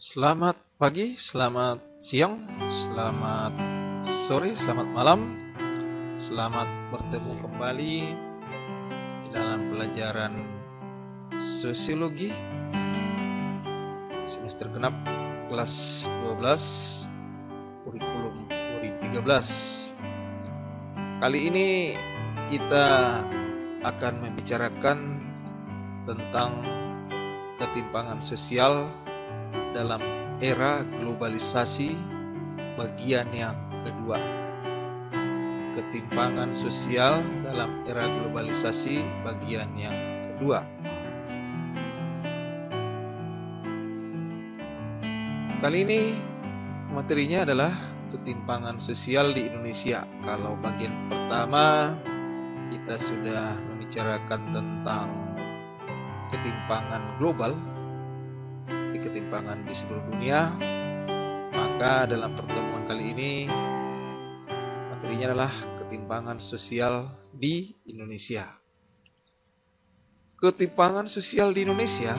Selamat pagi, selamat siang, selamat sore, selamat malam. Selamat bertemu kembali di dalam pelajaran sosiologi semester genap kelas 12 kurikulum 2013. Kali ini kita akan membicarakan tentang ketimpangan sosial dalam era globalisasi bagian yang kedua. Ketimpangan sosial dalam era globalisasi bagian yang kedua. Kali ini materinya adalah ketimpangan sosial di Indonesia. Kalau bagian pertama kita sudah membicarakan tentang ketimpangan global, ketimpangan di seluruh dunia, maka dalam pertemuan kali ini materinya adalah ketimpangan sosial di Indonesia. Ketimpangan sosial di Indonesia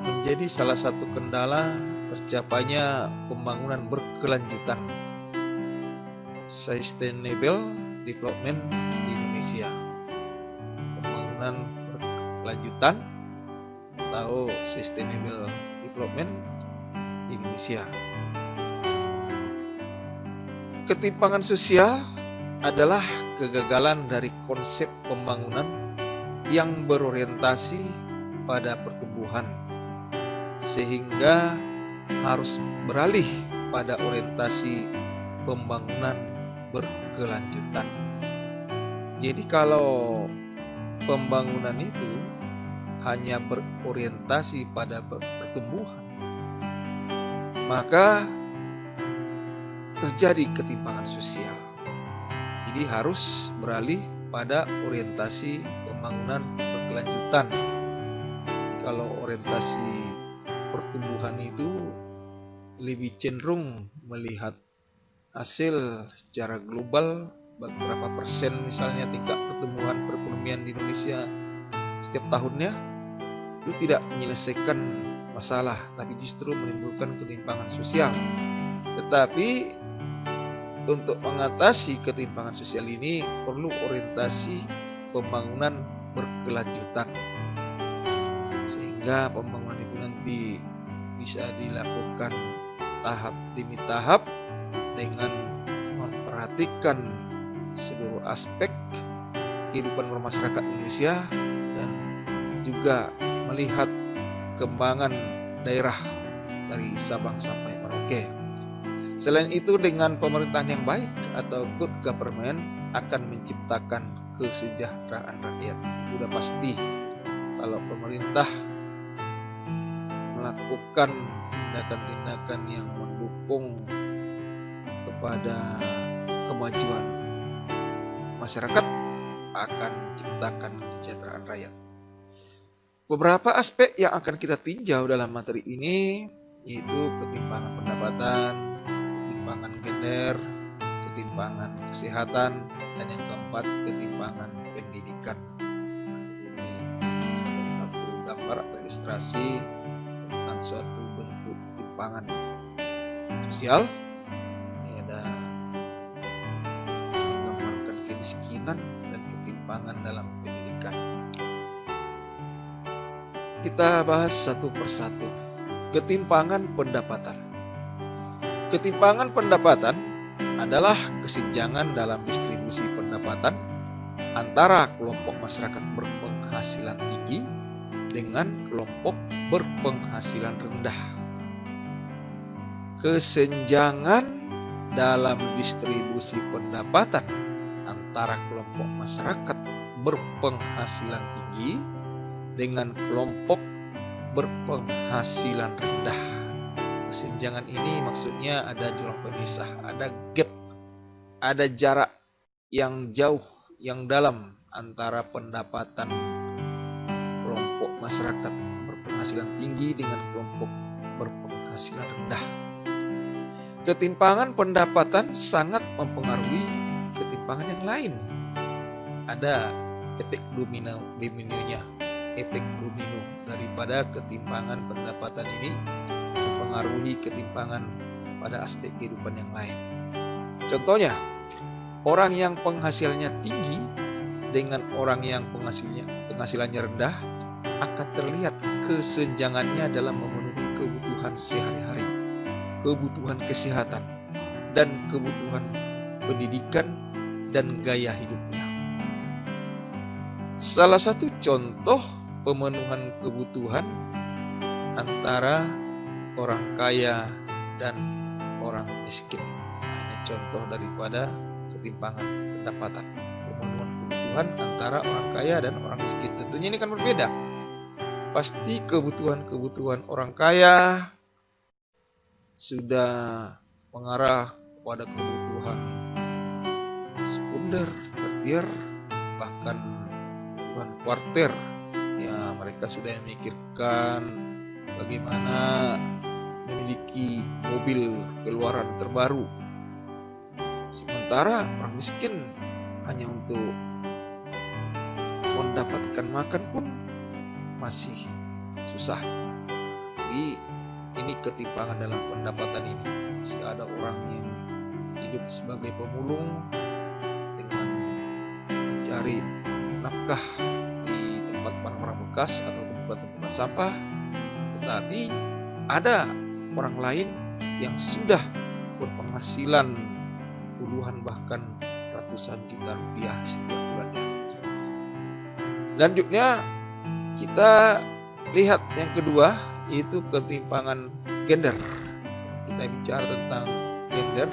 menjadi salah satu kendala tercapainya pembangunan berkelanjutan, sustainable development di Indonesia. Pembangunan berkelanjutan atau sustainable development di Indonesia. Ketimpangan sosial adalah kegagalan dari konsep pembangunan yang berorientasi pada pertumbuhan, sehingga harus beralih pada orientasi pembangunan berkelanjutan. Jadi kalau pembangunan itu hanya berorientasi pada pertumbuhan, maka terjadi ketimpangan sosial. Jadi harus beralih pada orientasi pembangunan berkelanjutan. Kalau orientasi pertumbuhan itu lebih cenderung melihat hasil secara global, berapa persen misalnya tingkat pertumbuhan perekonomian di Indonesia setiap tahunnya, itu tidak menyelesaikan masalah, tapi justru menimbulkan ketimpangan sosial. Tetapi untuk mengatasi ketimpangan sosial ini perlu orientasi pembangunan berkelanjutan, sehingga pembangunan itu nanti bisa dilakukan tahap demi tahap dengan memperhatikan seluruh aspek kehidupan bermasyarakat Indonesia dan juga melihat kembangan daerah dari Sabang sampai Merauke. Selain itu, dengan pemerintahan yang baik atau good government akan menciptakan kesejahteraan rakyat. Sudah pasti kalau pemerintah melakukan tindakan-tindakan yang mendukung kepada kemajuan masyarakat, akan menciptakan kesejahteraan rakyat. Beberapa aspek yang akan kita tinjau dalam materi ini yaitu ketimpangan pendapatan, ketimpangan gender, ketimpangan kesehatan, dan yang keempat ketimpangan pendidikan. Ini satu gambar atau ilustrasi tentang suatu bentuk ketimpangan sosial. Ini ada menggambarkan kemiskinan dan ketimpangan dalam pendidikan. Kita bahas satu persatu. Ketimpangan pendapatan. Ketimpangan pendapatan adalah kesenjangan dalam distribusi pendapatan antara kelompok masyarakat berpenghasilan tinggi dengan kelompok berpenghasilan rendah. Kesenjangan dalam distribusi pendapatan antara kelompok masyarakat berpenghasilan tinggi dengan kelompok berpenghasilan rendah. Kesenjangan ini maksudnya ada jurang pemisah, ada gap, ada jarak yang jauh, yang dalam antara pendapatan kelompok masyarakat berpenghasilan tinggi dengan kelompok berpenghasilan rendah. Ketimpangan pendapatan sangat mempengaruhi ketimpangan yang lain. Ada efek dominonya, efek domino daripada ketimpangan pendapatan ini mempengaruhi memengaruhi ketimpangan pada aspek kehidupan yang lain. Contohnya, orang yang penghasilannya tinggi dengan orang yang penghasilannya rendah akan terlihat kesenjangannya dalam memenuhi kebutuhan sehari-hari, kebutuhan kesehatan, dan kebutuhan pendidikan dan gaya hidupnya. Salah satu contoh pemenuhan kebutuhan antara orang kaya dan orang miskin. Ini contoh daripada ketimpangan pendapatan. Pemenuhan kebutuhan antara orang kaya dan orang miskin. Tentunya ini kan berbeda. Pasti kebutuhan orang kaya sudah mengarah pada kebutuhan sekunder, tertier, bahkan kebutuhan kuarter. Ya, mereka sudah memikirkan bagaimana memiliki mobil keluaran terbaru. Sementara orang miskin hanya untuk mendapatkan makan pun masih susah. Jadi ini ketimpangan dalam pendapatan ini. Masih ada orang yang hidup sebagai pemulung dengan mencari nafkah di tempat barang-barang bekas atau tempat-tempat sampah. Tetapi ada orang lain yang sudah berpenghasilan puluhan bahkan ratusan juta rupiah setiap bulannya. Selanjutnya kita lihat yang kedua, yaitu ketimpangan gender. Kita bicara tentang gender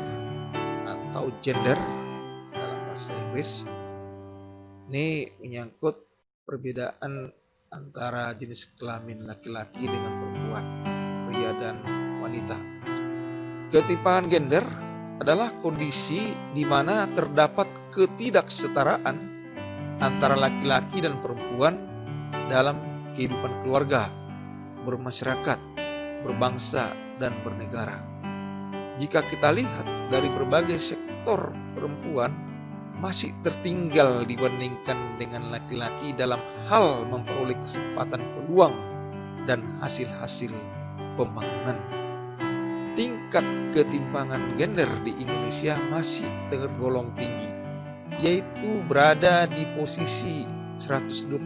atau gender dalam bahasa Inggris. Ini menyangkut perbedaan antara jenis kelamin laki-laki dengan perempuan, pria dan wanita. Ketimpangan gender adalah kondisi di mana terdapat ketidaksetaraan antara laki-laki dan perempuan dalam kehidupan keluarga, bermasyarakat, berbangsa, dan bernegara. Jika kita lihat dari berbagai sektor, perempuan masih tertinggal dibandingkan dengan laki-laki dalam hal memperoleh kesempatan peluang dan hasil-hasil pembangunan. Tingkat ketimpangan gender di Indonesia masih tergolong tinggi, yaitu berada di posisi 121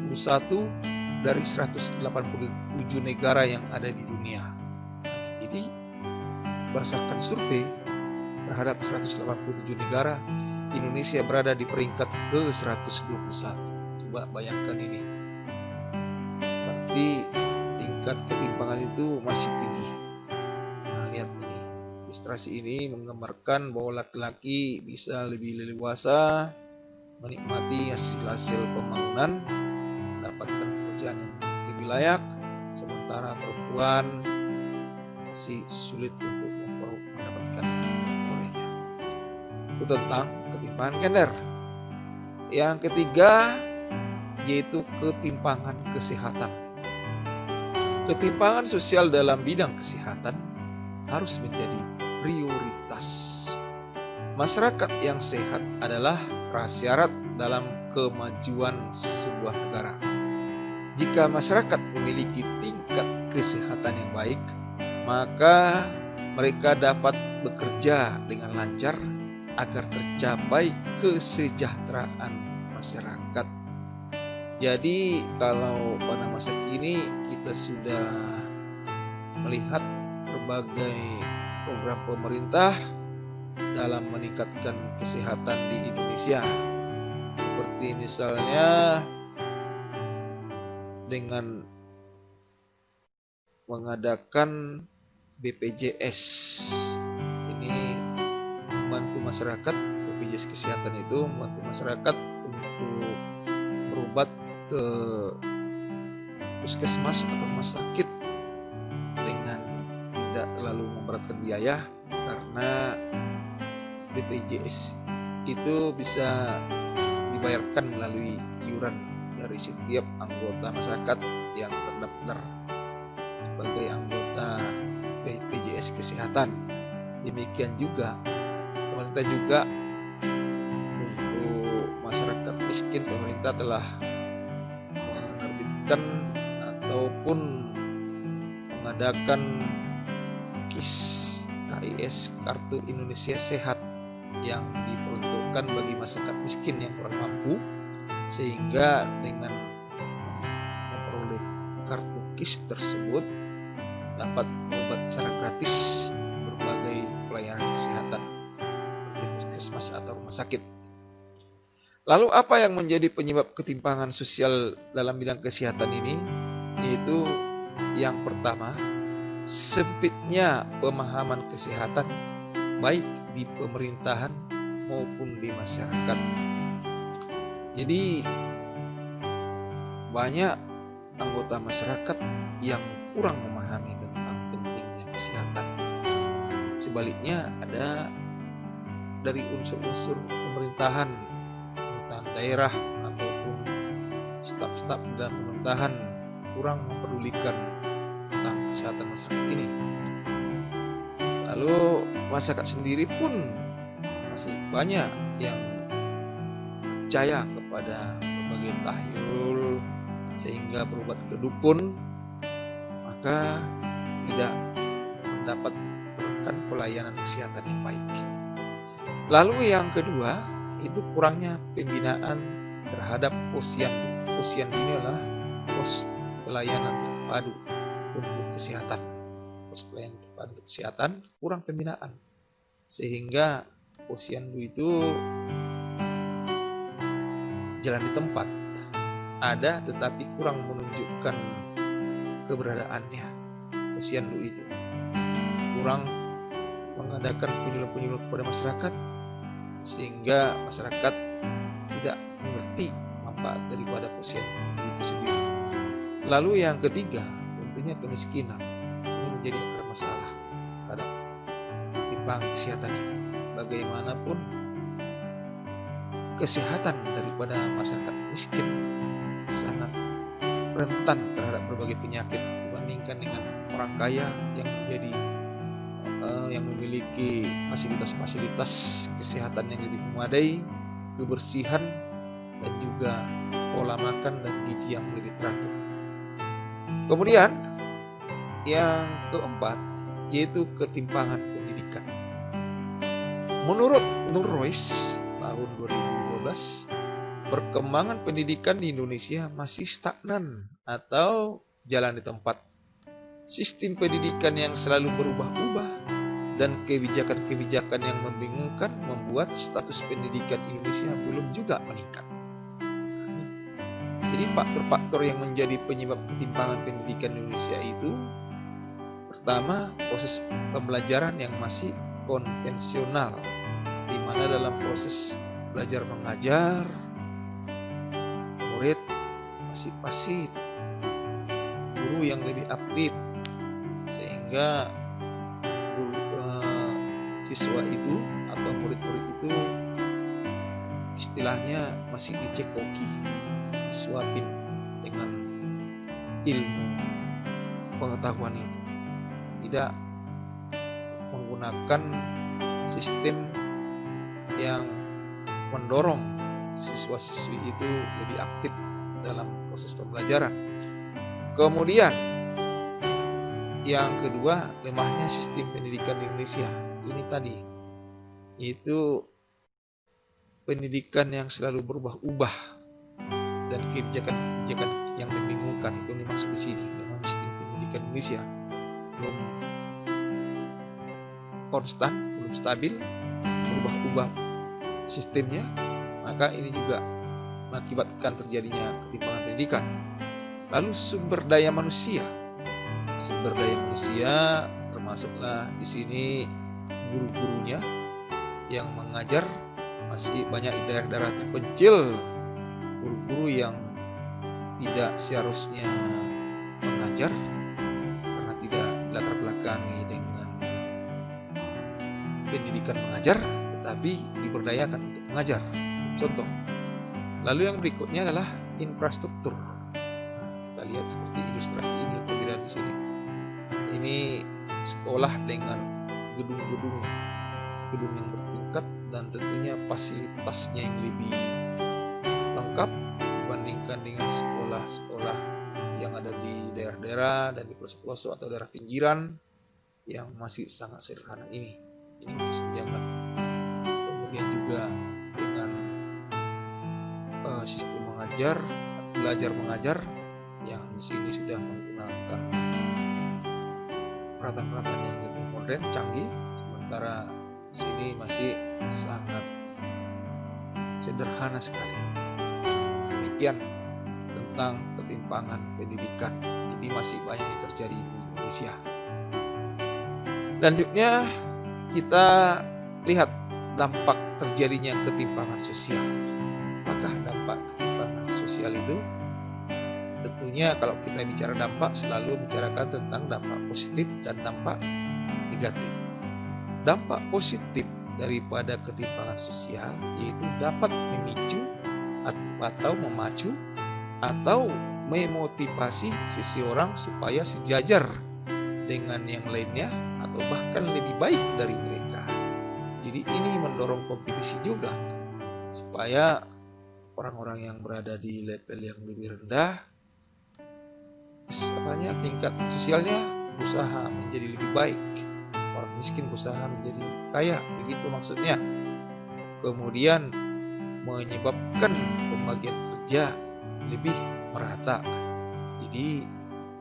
dari 187 negara yang ada di dunia. Jadi, berdasarkan survei terhadap 187 negara, Indonesia berada di peringkat ke-121. Coba bayangkan ini. Berarti tingkat ketimpangan itu masih tinggi. Nah, lihat ini. Ilustrasi ini menggambarkan bahwa laki-laki bisa lebih leluasa menikmati hasil-hasil pembangunan, mendapatkan pekerjaan yang lebih layak, sementara perempuan masih sulit untuk mendapatkan olehnya. Itu tentang ketimpangan gender. Yang ketiga yaitu ketimpangan kesehatan. Ketimpangan sosial dalam bidang kesehatan harus menjadi prioritas. Masyarakat yang sehat adalah prasyarat dalam kemajuan sebuah negara. Jika masyarakat memiliki tingkat kesehatan yang baik, maka mereka dapat bekerja dengan lancar agar tercapai kesejahteraan masyarakat. Jadi kalau pada masa kini kita sudah melihat berbagai program pemerintah dalam meningkatkan kesehatan di Indonesia, seperti misalnya dengan mengadakan BPJS. Ini membantu masyarakat, BPJS kesehatan itu membantu masyarakat untuk berobat ke puskesmas atau rumah sakit dengan tidak terlalu memberatkan biaya, karena BPJS itu bisa dibayarkan melalui iuran dari setiap anggota masyarakat yang terdaftar sebagai anggota BPJS Kesehatan. Demikian juga pemerintah juga untuk masyarakat miskin, pemerintah telah menerbitkan ataupun mengadakan KIS, Kartu Indonesia Sehat, yang diperuntukkan bagi masyarakat miskin yang kurang mampu, sehingga dengan memperoleh kartu KIS tersebut dapat berobat secara gratis berbagai pelayanan kesehatan seperti puskesmas atau rumah sakit. Lalu apa yang menjadi penyebab ketimpangan sosial dalam bidang kesehatan ini? Yaitu yang pertama, sempitnya pemahaman kesehatan baik di pemerintahan maupun di masyarakat. Jadi banyak anggota masyarakat yang kurang memahami tentang pentingnya kesehatan. Sebaliknya ada dari unsur-unsur pemerintahan daerah ataupun staf-staf dan pemerintahan kurang mempedulikan tentang kesehatan masyarakat ini. Lalu masyarakat sendiri pun masih banyak yang percaya kepada berbagai tahyul sehingga berobat ke dukun, maka tidak mendapatkan pelayanan kesehatan yang baik. Lalu yang kedua, itu kurangnya pembinaan terhadap posyandu. Posyandu ini adalah pos pelayanan terpadu untuk kesehatan. Pos pelayanan terpadu untuk kesehatan kurang pembinaan, sehingga posyandu itu jalan di tempat, ada tetapi kurang menunjukkan keberadaannya. Posyandu itu kurang mengadakan penyuluh-penyuluh kepada masyarakat, sehingga masyarakat tidak mengerti manfaat daripada posyandu itu sendiri. Lalu yang ketiga, tentunya kemiskinan. Ini menjadi masalah terhadap ketimpangan kesehatan ini. Bagaimanapun kesehatan daripada masyarakat miskin sangat rentan terhadap berbagai penyakit dibandingkan dengan orang kaya yang memiliki fasilitas-fasilitas kesehatan yang lebih memadai, kebersihan, dan juga pola makan dan gizi yang lebih teratur. Kemudian yang keempat, yaitu ketimpangan pendidikan. Menurut Nur Royce tahun 2012, perkembangan pendidikan di Indonesia masih stagnan atau jalan di tempat. Sistem pendidikan yang selalu berubah-ubah dan kebijakan-kebijakan yang membingungkan membuat status pendidikan Indonesia belum juga meningkat. Jadi faktor-faktor yang menjadi penyebab ketimpangan pendidikan Indonesia itu, pertama, proses pembelajaran yang masih konvensional, di mana dalam proses belajar mengajar, murid masih pasif, guru yang lebih aktif, sehingga siswa itu atau murid-murid itu istilahnya masih dicekoki, disuapin dengan ilmu pengetahuan itu, tidak menggunakan sistem yang mendorong siswa-siswi itu lebih aktif dalam proses pembelajaran. Kemudian yang kedua, lemahnya sistem pendidikan di Indonesia. Ini tadi, yaitu pendidikan yang selalu berubah-ubah dan kebijakan-kebijakan yang membingungkan. Itu dimaksud di sini. Memang sistem pendidikan Indonesia belum konstan, belum stabil, berubah-ubah sistemnya, maka ini juga mengakibatkan terjadinya ketimpangan pendidikan. Lalu sumber daya manusia. Sumber daya manusia termasuklah di sini guru-gurunya yang mengajar. Masih banyak di daerah-daerah terpencil guru-guru yang tidak seharusnya mengajar karena tidak latar belakangi dengan pendidikan mengajar, tetapi diberdayakan untuk mengajar. Contoh. Lalu yang berikutnya adalah infrastruktur. Kita lihat seperti ilustrasi ini, pemberian di sini. Ini sekolah dengan gedung-gedung yang bertingkat dan tentunya fasilitasnya yang lebih lengkap dibandingkan dengan sekolah-sekolah yang ada di daerah-daerah dan di pelosok-pelosok atau daerah pinggiran yang masih sangat sederhana ini kesenjangan. Kemudian juga dengan sistem belajar mengajar yang di sini sudah menggunakan peralatan-peralatan yang lebih modern, canggih, sementara di sini masih sangat sederhana sekali. Demikian tentang ketimpangan pendidikan. Ini masih banyak yang terjadi di Indonesia. Selanjutnya kita lihat dampak terjadinya ketimpangan sosial. Apakah dampak ketimpangan sosial itu? Tentunya kalau kita bicara dampak, selalu bicarakan tentang dampak positif dan dampak negatif. Dampak positif daripada ketimpangan sosial yaitu dapat memicu atau memacu atau memotivasi seseorang supaya sejajar dengan yang lainnya atau bahkan lebih baik dari mereka. Jadi ini mendorong kompetisi juga supaya orang-orang yang berada di level yang lebih rendah tingkat sosialnya berusaha menjadi lebih baik, orang miskin berusaha menjadi kaya, begitu maksudnya. Kemudian menyebabkan pembagian kerja lebih merata. Jadi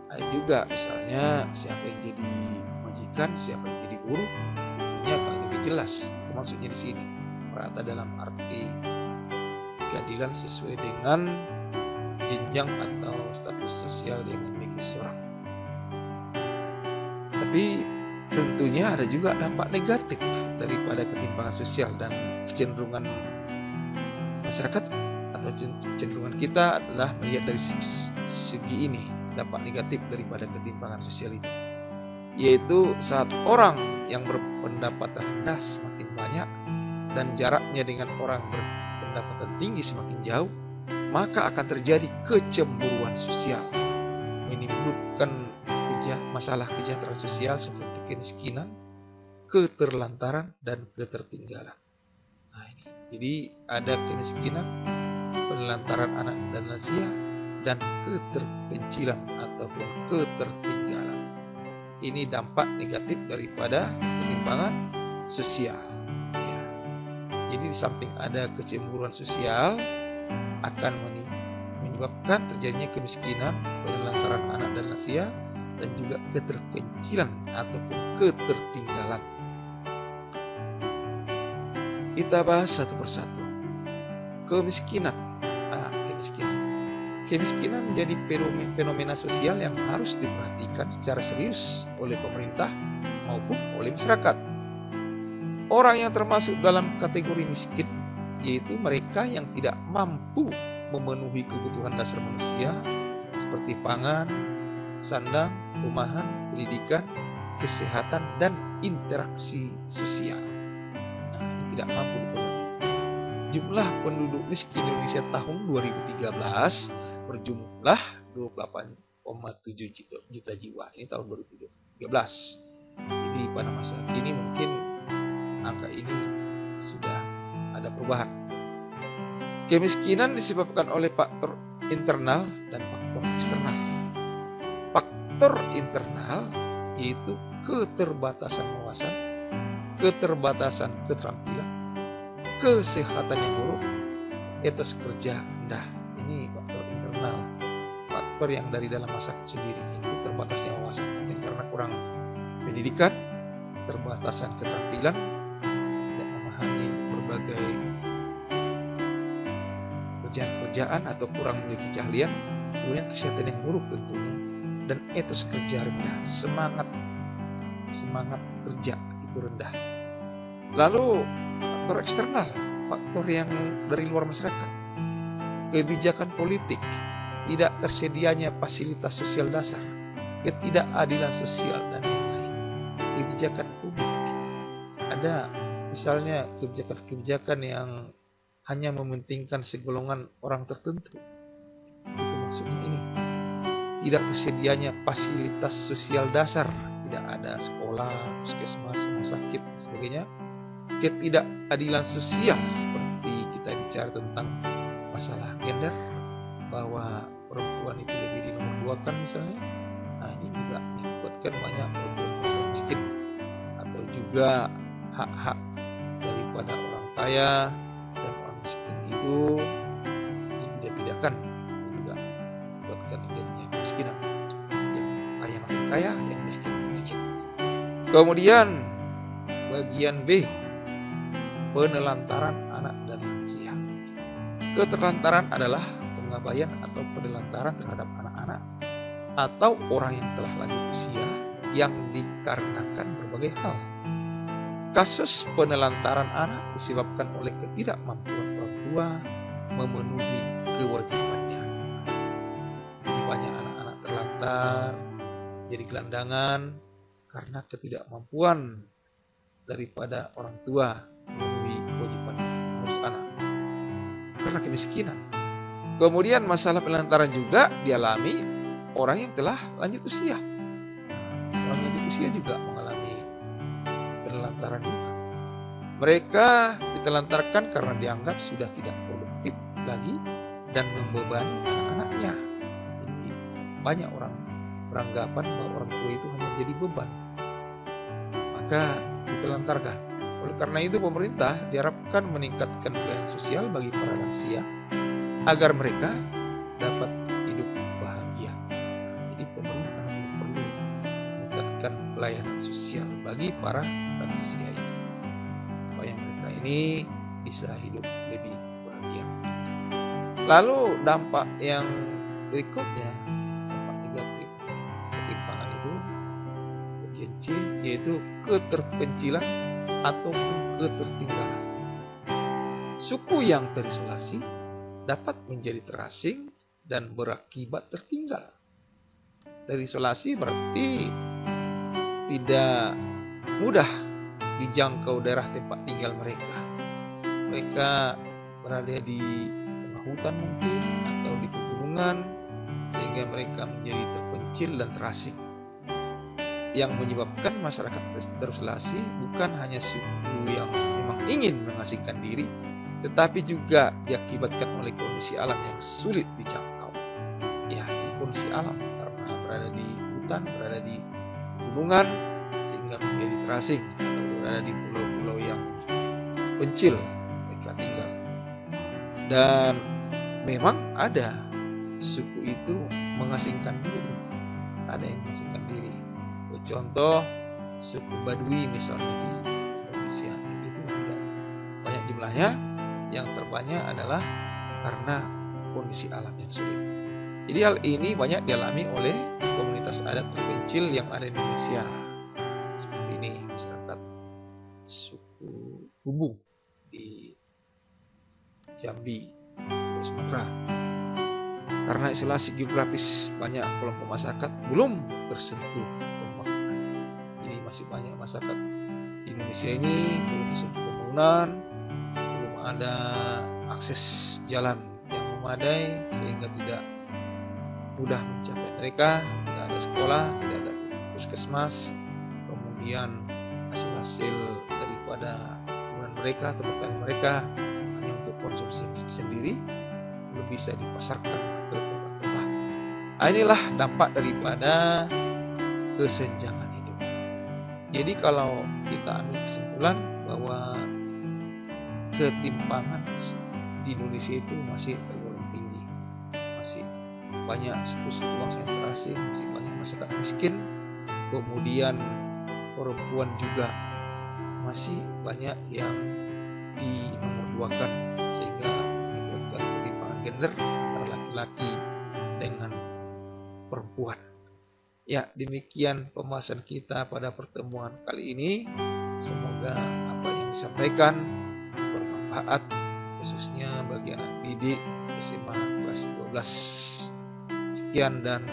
ada juga misalnya siapa yang jadi majikan, siapa yang jadi buruh, ini akan lebih jelas. Itu maksudnya di sini merata dalam arti keadilan sesuai dengan jenjang atau status sosial yang dimiliki seorang. Tapi tentunya ada juga dampak negatif daripada ketimpangan sosial, dan kecenderungan masyarakat atau kecenderungan kita adalah melihat dari segi ini dampak negatif daripada ketimpangan sosial itu, yaitu saat orang yang berpendapatan rendah semakin banyak dan jaraknya dengan orang berpendapatan tinggi semakin jauh, maka akan terjadi kecemburuan sosial, menimbulkan masalah kejahteraan sosial seperti kemiskinan, keterlantaran, dan ketertinggalan. Nah, ini. Jadi ada kemiskinan, penelantaran anak dan lansia, dan keterpencilan ataupun ketertinggalan. Ini dampak negatif daripada ketimpangan sosial. Ya. Jadi di samping ada kecemburuan sosial, akan menyebabkan terjadinya kemiskinan, penelantaran anak dan lansia, dan juga keterpencilan ataupun ketertinggalan. Kita bahas satu persatu. Kemiskinan. Kemiskinan menjadi fenomena sosial yang harus diperhatikan secara serius oleh pemerintah maupun oleh masyarakat. Orang yang termasuk dalam kategori miskin yaitu mereka yang tidak mampu memenuhi kebutuhan dasar manusia seperti pangan, sandang, rumahan, pendidikan, kesehatan, dan interaksi sosial. Nah, ini tidak mampu dipenuhi. Jumlah penduduk miskin Indonesia tahun 2013 berjumlah 28,7 juta jiwa. Ini tahun 2013. Jadi pada masa kini mungkin angka ini sudah ada perubahan. Kemiskinan disebabkan oleh faktor internal dan faktor eksternal. Faktor internal yaitu keterbatasan wawasan, keterbatasan keterampilan, kesehatan yang buruk, etos kerja rendah. Ini faktor internal, faktor yang dari dalam masyarakat sendiri. Itu terbatasnya wawasan, mungkin karena kurang pendidikan, keterbatasan keterampilan, tidak memahami berbagai pekerjaan atau kurang memiliki keahlian, kemudian kesehatan yang buruk tentunya, dan etos kerja rendah, semangat kerja itu rendah. Lalu faktor eksternal, faktor yang dari luar masyarakat, kebijakan politik, tidak tersedianya fasilitas sosial dasar, ketidakadilan sosial, dan lain-lain. Kebijakan publik, ada misalnya kebijakan-kebijakan yang hanya mementingkan segolongan orang tertentu. Itu maksudnya ini. Tidak tersedianya fasilitas sosial dasar, tidak ada sekolah, puskesmas, rumah sakit, dan sebagainya. Ketidakadilan sosial seperti kita bicara tentang masalah gender, bahwa perempuan itu lebih dinomorduakan misalnya. Nah, ini juga menyebabkan banyak perempuan miskin. juga hak-hak daripada orang kaya dan orang miskin itu dibeda-bedakan, juga buatkan terjadinya kemiskinan. Yang kaya makin kaya, yang miskin makin miskin. Kemudian bagian B, penelantaran anak dan lansia. Keterlantaran adalah pengabaian atau penelantaran terhadap anak-anak atau orang yang telah lanjut usia yang dikarenakan berbagai hal. Kasus penelantaran anak disebabkan oleh ketidakmampuan orang tua memenuhi kewajibannya. Jadi banyak anak-anak terlantar, jadi gelandangan karena ketidakmampuan daripada orang tua memenuhi kewajiban mengurus anak, karena kemiskinan. Kemudian masalah penelantaran juga dialami orang yang telah lanjut usia. Orang lanjut usia juga mengalami penelantaran juga. Mereka ditelantarkan karena dianggap sudah tidak produktif lagi dan membebani anak-anaknya. Jadi banyak orang beranggapan bahwa orang tua itu hanya jadi beban, maka ditelantarkan. Oleh karena itu pemerintah diharapkan meningkatkan pelayanan sosial bagi para lansia agar mereka dapat hidup bahagia. Jadi pemerintah perlu meningkatkan pelayanan sosial bagi para lansia ini, supaya mereka ini bisa hidup lebih bahagia. Lalu dampak yang berikutnya, dampak negatif ketimpangan itu, bagian C, yaitu keterpencilan atau ketertinggalan. Suku yang terisolasi dapat menjadi terasing dan berakibat tertinggal. Terisolasi berarti tidak mudah dijangkau daerah tempat tinggal mereka. Mereka berada di tengah hutan mungkin atau di pegunungan, sehingga mereka menjadi terpencil dan terasing. Yang menyebabkan masyarakat terisolasi bukan hanya suku yang memang ingin mengasingkan diri, tetapi juga diakibatkan oleh kondisi alam yang sulit dijangkau. Ya, kondisi alam karena berada di hutan, berada di gunungan, sehingga menjadi terasing, atau berada di pulau-pulau yang pencil mereka tinggal. Dan memang ada suku itu mengasingkan diri, ada yang mengasingkan diri. Contoh suku Badui misalnya di Indonesia, itu tidak banyak jumlahnya. Yang terbanyak adalah karena kondisi alam yang sulit. Jadi hal ini banyak dialami oleh komunitas adat terpencil yang ada di Indonesia. Seperti ini, masyarakat suku Bumbung di Jambi, Sumatera. Karena isolasi geografis, banyak kelompok masyarakat belum tersentuh pembangunan. Jadi masih banyak masyarakat di Indonesia ini belum tersentuh pembangunan, belum ada akses jalan yang memadai sehingga tidak mudah mencapai mereka, tidak ada sekolah, tidak ada puskesmas, kemudian hasil-hasil daripada pembangunan mereka, tempat tani mereka hanya untuk konsumsi sendiri, belum bisa dipasarkan ke kota-kota. Inilah dampak daripada kesenjangan hidup. Jadi kalau kita ambil kesimpulan bahwa ketimpangan di Indonesia itu masih tergolong tinggi, masih banyak suku-suku bangsa yang terasing, masih banyak masyarakat miskin, kemudian perempuan juga masih banyak yang dinomorduakan, sehingga menimbulkan ketimpangan gender antara laki-laki dengan perempuan. Ya, demikian pembahasan kita pada pertemuan kali ini. Semoga apa yang disampaikan bermanfaat, khususnya bagi anak didik SMA kelas 12. Sekian dan